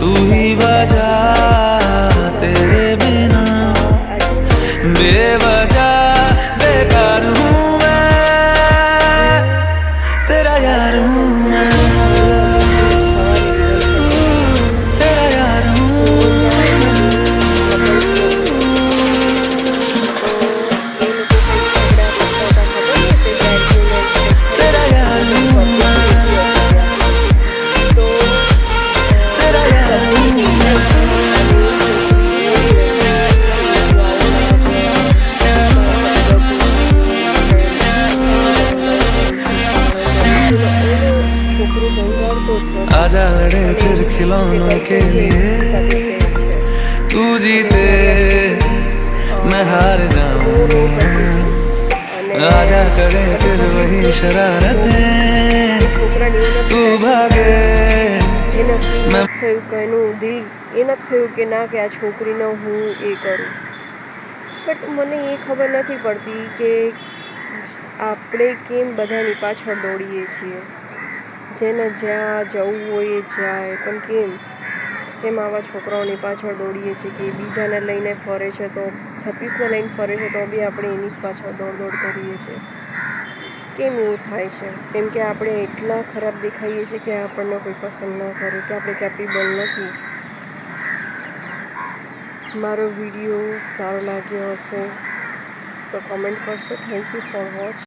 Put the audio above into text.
तू ही वजह, तेरे बिना बेवजह बेकार हूँ मैं, तेरा यार हूँ मैं, तेरा यार हूँ तेरा यार हूँ मैं, तेरा यार हूँ मैं। आजा लड़े फिर खिलौनों के लिए, तू जीते मैं हार जाऊं। आजा करे फिर वही शरारतें, तू भागे मैं થયું કે એનું દિલ એ નથી થયું કે ના કે આ છોકરીને હું એ કરું. બટ મને એ ખબર નથી પડતી કે આપણે કેમ બધાની પાછળ દોડીએ છીએ. જેને જ્યાં જવું હોય એ જાય, પણ કેમ આવા છોકરાઓની પાછળ દોડીએ છીએ કે બીજાને લઈને ફરે છે, તો 36ને લઈને ફરે છે તો બી આપણે એની જ પાછળ દોડ કરીએ છીએ. કેમ એવું થાય છે? કેમ કે આપણે એટલા ખરાબ દેખાઈએ છીએ કે આપણને કોઈ પસંદ ના કરે, કે આપણે કેપેબલ નથી. મારો વિડીયો સારો લાગ્યો હશે તો કમેન્ટ કરશો. Thank you for watch.